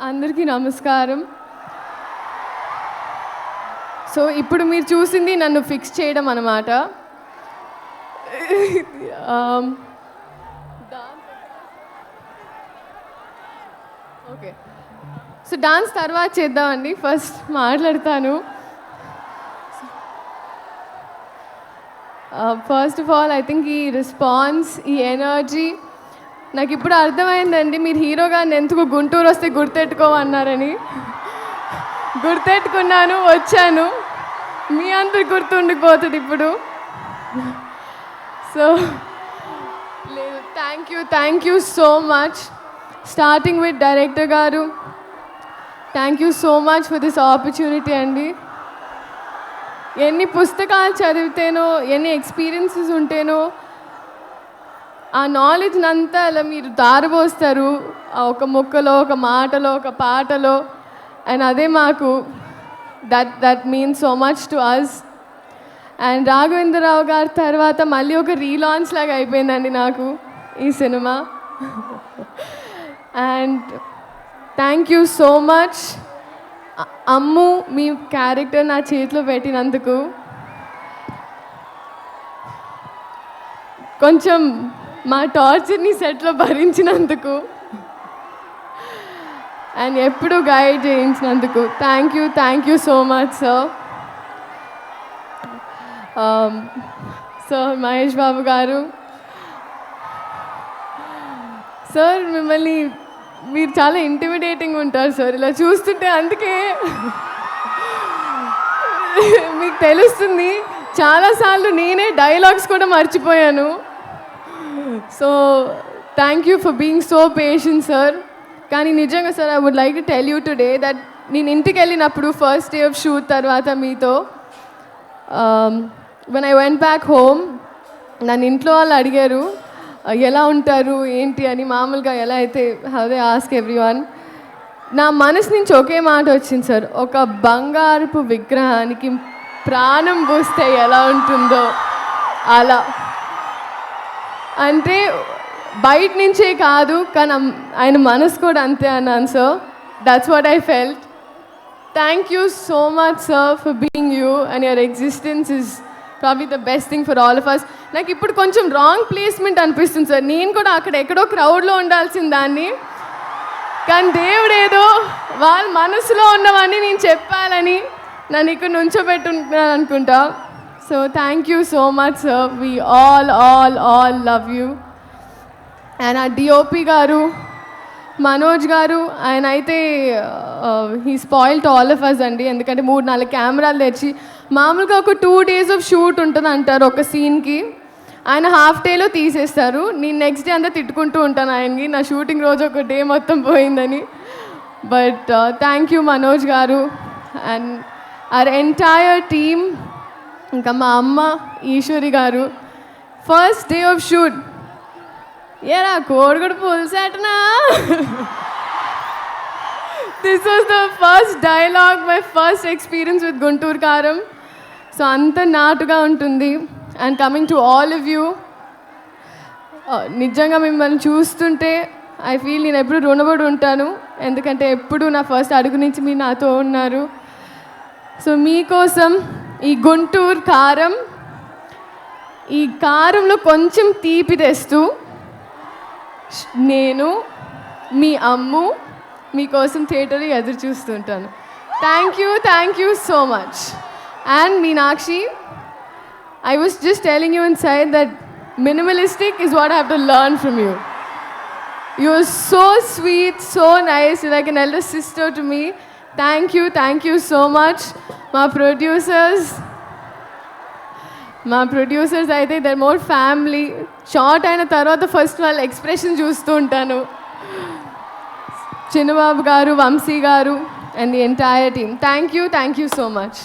అందరికీ నమస్కారం. సో ఇప్పుడు మీరు చూసింది నన్ను ఫిక్స్ చేయడం అన్నమాట. ఓకే, సో డాన్స్ తర్వాత చేద్దామండి. ఫస్ట్ మాట్లాడతాను. First of all I think ఈ రెస్పాన్స్, ఈ ఎనర్జీ నాకు ఇప్పుడు అర్థమైందండి. మీరు హీరో గారిని ఎందుకు గుంటూరు వస్తే గుర్తెట్టుకోమన్నారని. గుర్తెట్టుకున్నాను, వచ్చాను. మీ అందరు గుర్తుండిపోతుంది ఇప్పుడు. సో లేదు, thank you so much. Starting with director garu, thank you so much for this opportunity అండి. ఎన్ని పుస్తకాలు చదివితేనో, ఎన్ని ఎక్స్పీరియన్సెస్ ఉంటేనో ఆ నాలెడ్జ్ని అంతా అలా మీరు దారబోస్తారు ఒక ముక్కలో, ఒక మాటలో, ఒక పాటలో. అండ్ అదే మాకు that means so much to us. And Raghavendra Rao గారి తర్వాత మళ్ళీ ఒక రీలాంచ్ లాగా అయిపోయిందండి నాకు ఈ సినిమా. And thank you so much Ammu, మీ క్యారెక్టర్ నా చేతిలో పెట్టినందుకు. కొంచెం మా టార్చర్ని సెట్లో భరించినందుకు అండ్ ఎప్పుడు గైడ్ చేయించినందుకు thank you so much sir. Sir Mahesh Babu garu, sir మిమ్మల్ని మీరు చాలా ఇంటిమిడేటింగ్ ఉంటారు సార్. ఇలా చూస్తుంటే అందుకే మీకు తెలుస్తుంది. చాలాసార్లు నేనే డైలాగ్స్ కూడా మర్చిపోయాను. So thank you for being so patient sir. కానీ నిజంగా సార్, I would like to tell you today that నేను ఇంటికి వెళ్ళినప్పుడు ఫస్ట్ డే ఆఫ్ షూట్ తర్వాత మీతో when I went back home, నన్ను ఇంట్లో వాళ్ళు అడిగారు ఎలా ఉంటారు ఏంటి అని. మామూలుగా ఎలా అయితే హౌ దే ఆస్క్ ఎవ్రీవన్. నా మనసు నుంచి ఒకే మాట వచ్చింది సార్, ఒక బంగారపు విగ్రహానికి ప్రాణం పోస్తే ఎలా ఉంటుందో అలా. అంటే బయట నుంచే కాదు, కానీ ఆయన మనసు కూడా అంతే అన్నాను sir. That's what I felt. Thank you so much sir for being you and your existence is probably the best thing for all of us. నాకు ఇప్పుడు కొంచెం రాంగ్ ప్లేస్మెంట్ అనిపిస్తుంది సార్. నేను కూడా అక్కడ ఎక్కడో క్రౌడ్లో ఉండాల్సిన దాన్ని, కానీ దేవుడు ఏదో వాళ్ళ మనసులో ఉన్నవన్నీ నేను చెప్పాలని నన్ను ఇక్కడ నుంచోబెట్టుకుంటున్నాను అనుకుంటా. So thank you so much sir. We all love you. And ఆ డిఓపి గారు మనోజ్ గారు, ఆయన అయితే he spoiled all of us అండి. ఎందుకంటే 3-4 కెమెరాలు తెచ్చి, మామూలుగా ఒక 2 days ఆఫ్ షూట్ ఉంటుంది అంటారు ఒక సీన్కి, ఆయన హాఫ్ డేలో తీసేస్తారు. నేను నెక్స్ట్ డే అంతా తిట్టుకుంటూ ఉంటాను ఆయనకి, నా షూటింగ్ రోజు ఒక డే మొత్తం పోయిందని. బట్ థ్యాంక్ యూ మనోజ్ గారు అండ్ అవర్ ఎంటైర్ టీమ్. ఇంకా మా అమ్మ ఈశ్వరి గారు, ఫస్ట్ డే ఆఫ్ షూట్ ఏరా కోడిగుడు పులిసేటనా. This was the first dialogue, my first experience with Guntur Kaaram. So అంత నాటుగా ఉంటుంది. And coming to all of you, నిజంగా మిమ్మల్ని చూస్తుంటే ఐ ఫీల్ నేను ఎప్పుడు రుణపడి ఉంటాను. ఎందుకంటే ఎప్పుడు నా ఫస్ట్ అడుగు నుంచి మీరు నాతో ఉన్నారు. సో మీకోసం ఈ గుంటూరు కారం, ఈ కారంలో కొంచెం తీపి తెస్తూ నేను మీ అమ్ము మీకోసం థియేటర్లో ఎదురు చూస్తుంటాను. Thank you so much. And Meenakshi, I was just telling you inside that minimalistic is what I have to learn from you. You are so sweet, so nice. You're like an elder sister to me. Thank you so much. My producers అయితే they're more family. Short అయిన తర్వాత first వాళ్ళ expression చూస్తూ ఉంటాను. చిన్నబాబు గారు, వంశీ గారు and the entire team, thank you so much.